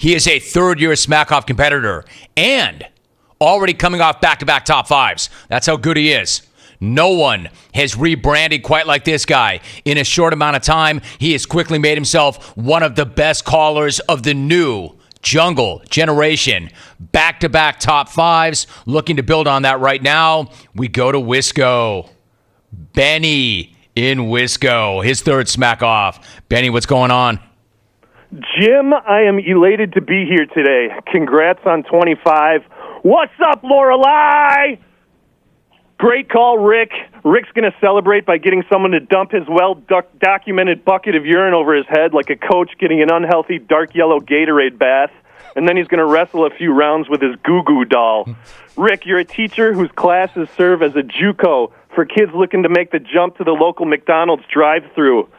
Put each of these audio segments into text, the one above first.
He is a third-year Smackoff competitor and already coming off back-to-back top fives. That's how good he is. No one has rebranded quite like this guy. In a short amount of time, he has quickly made himself one of the best callers of the new jungle generation. Back-to-back top fives. Looking to build on that right now. We go to Wisco. Benny in Wisco. His third Smackoff. Benny, what's going on? Jim, I am elated to be here today. Congrats on 25. What's up, Lorelei? Great call, Rick. Rick's going to celebrate by getting someone to dump his well-documented bucket of urine over his head like a coach getting an unhealthy dark yellow Gatorade bath. And then he's going to wrestle a few rounds with his goo-goo doll. Rick, you're a teacher whose classes serve as a JUCO for kids looking to make the jump to the local McDonald's drive-thru.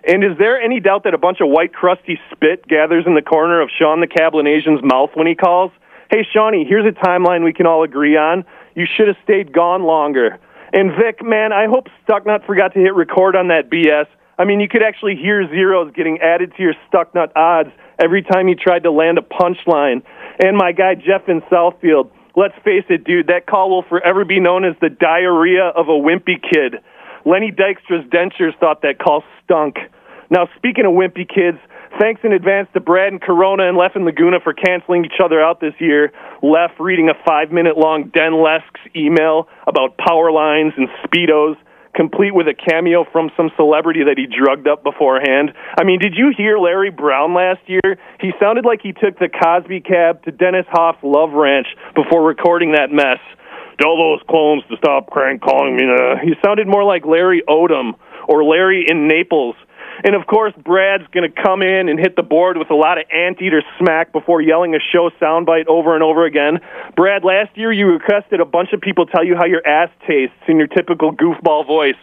And is there any doubt that a bunch of white, crusty spit gathers in the corner of Sean the Cablinasian's mouth when he calls? Hey, Shawnee, here's a timeline we can all agree on. You should have stayed gone longer. And Vic, man, I hope Stucknut forgot to hit record on that BS. I mean, you could actually hear zeros getting added to your Stucknut odds every time you tried to land a punchline. And my guy Jeff in Southfield, let's face it, dude, that call will forever be known as the diarrhea of a wimpy kid. Lenny Dykstra's dentures thought that call stunk. Now, speaking of wimpy kids, thanks in advance to Brad and Corona and Lef and Laguna for canceling each other out this year. Lef reading a 5-minute-long Den Lesk's email about power lines and Speedos, complete with a cameo from some celebrity that he drugged up beforehand. I mean, did you hear Larry Brown last year? He sounded like he took the Cosby cab to Dennis Hoff's Love Ranch before recording that mess. Tell those clones to stop calling me. He sounded more like Larry Odom or Larry in Naples. And, of course, Brad's going to come in and hit the board with a lot of anteater smack before yelling a show soundbite over and over again. Brad, last year you requested a bunch of people tell you how your ass tastes in your typical goofball voice.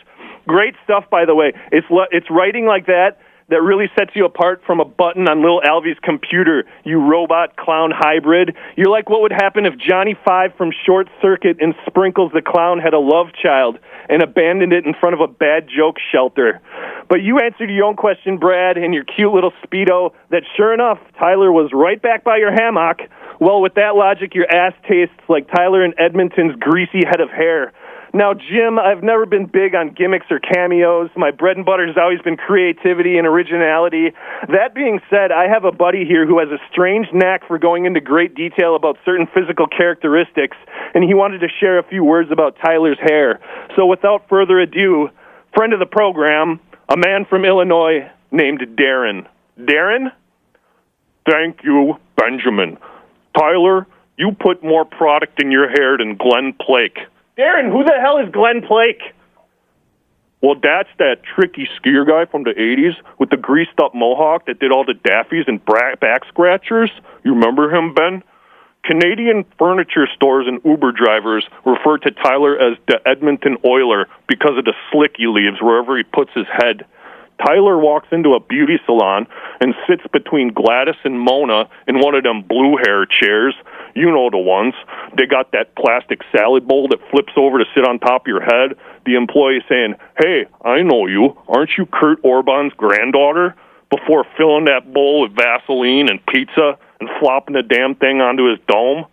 Great stuff, by the way. It's writing like that really sets you apart from a button on Lil Alvy's computer, you robot clown hybrid. You're like what would happen if Johnny Five from Short Circuit and Sprinkles the Clown had a love child and abandoned it in front of a bad joke shelter. But you answered your own question, Brad, in your cute little Speedo that sure enough, Tyler was right back by your hammock. Well, with that logic, your ass tastes like Tyler and Edmonton's greasy head of hair. Now, Jim, I've never been big on gimmicks or cameos. My bread and butter has always been creativity and originality. That being said, I have a buddy here who has a strange knack for going into great detail about certain physical characteristics, and he wanted to share a few words about Tyler's hair. So without further ado, friend of the program, a man from Illinois named Darren. Darren? Thank you, Benjamin. Tyler, you put more product in your hair than Glenn Plake. Darren, who the hell is Glenn Plake? Well, that's that tricky skier guy from the 80s with the greased-up mohawk that did all the daffies and back scratchers. You remember him, Ben? Canadian furniture stores and Uber drivers refer to Tyler as the Edmonton Oiler because of the slick he leaves wherever he puts his head. Tyler walks into a beauty salon and sits between Gladys and Mona in one of them blue hair chairs. You know the ones. They got that plastic salad bowl that flips over to sit on top of your head. The employee saying, "Hey, I know you. Aren't you Kurt Orban's granddaughter?" Before filling that bowl with Vaseline and pizza and flopping the damn thing onto his dome.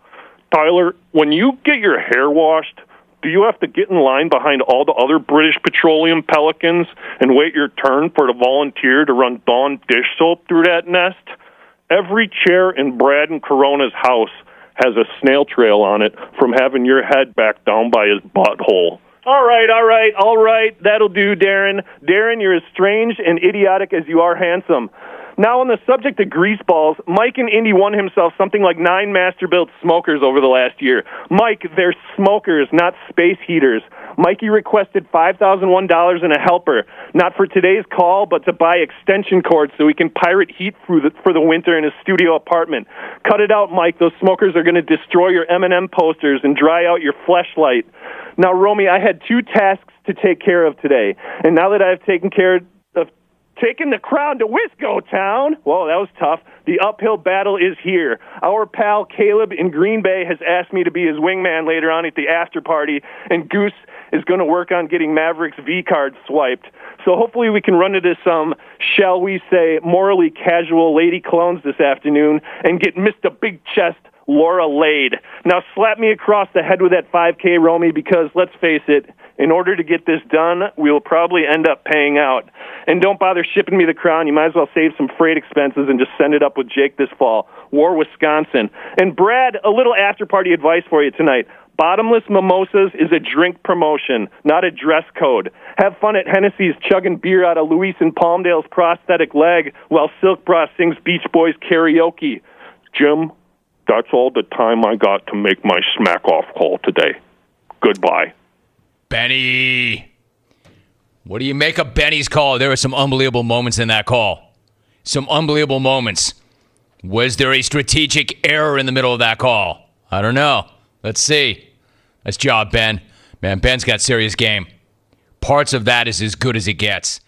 Tyler, when you get your hair washed, do you have to get in line behind all the other British Petroleum pelicans and wait your turn for the volunteer to run Dawn dish soap through that nest? Every chair in Brad and Corona's house has a snail trail on it from having your head back down by his butthole. All right. That'll do, Darren. Darren, you're as strange and idiotic as you are handsome. Now, on the subject of greaseballs, Mike in Indy won himself something like 9 Masterbuilt smokers over the last year. Mike, they're smokers, not space heaters. Mikey requested $5,001 and a helper, not for today's call, but to buy extension cords so he can pirate heat for the winter in his studio apartment. Cut it out, Mike. Those smokers are going to destroy your M&M posters and dry out your fleshlight. Now, Romy, I had 2 tasks to take care of today, and now that I've taken the crown to Wisco Town. Whoa, that was tough. The uphill battle is here. Our pal Caleb in Green Bay has asked me to be his wingman later on at the after party, and Goose, is going to work on getting Mavericks V cards swiped. So hopefully we can run into some, shall we say, morally casual lady clones this afternoon and get Mr. Big Chest Laura laid. Now slap me across the head with that 5K, Romy, because let's face it, in order to get this done, we'll probably end up paying out. And don't bother shipping me the crown. You might as well save some freight expenses and just send it up with Jake this fall. War, Wisconsin. And Brad, a little after-party advice for you tonight. Bottomless mimosas is a drink promotion, not a dress code. Have fun at Hennessy's chugging beer out of Luis and Palmdale's prosthetic leg while Silk Bra sings Beach Boys karaoke. Jim, that's all the time I got to make my Smackoff call today. Goodbye. Benny. What do you make of Benny's call? There were some unbelievable moments in that call. Some unbelievable moments. Was there a strategic error in the middle of that call? I don't know. Let's see. Nice job, Ben. Man, Ben's got serious game. Parts of that is as good as it gets.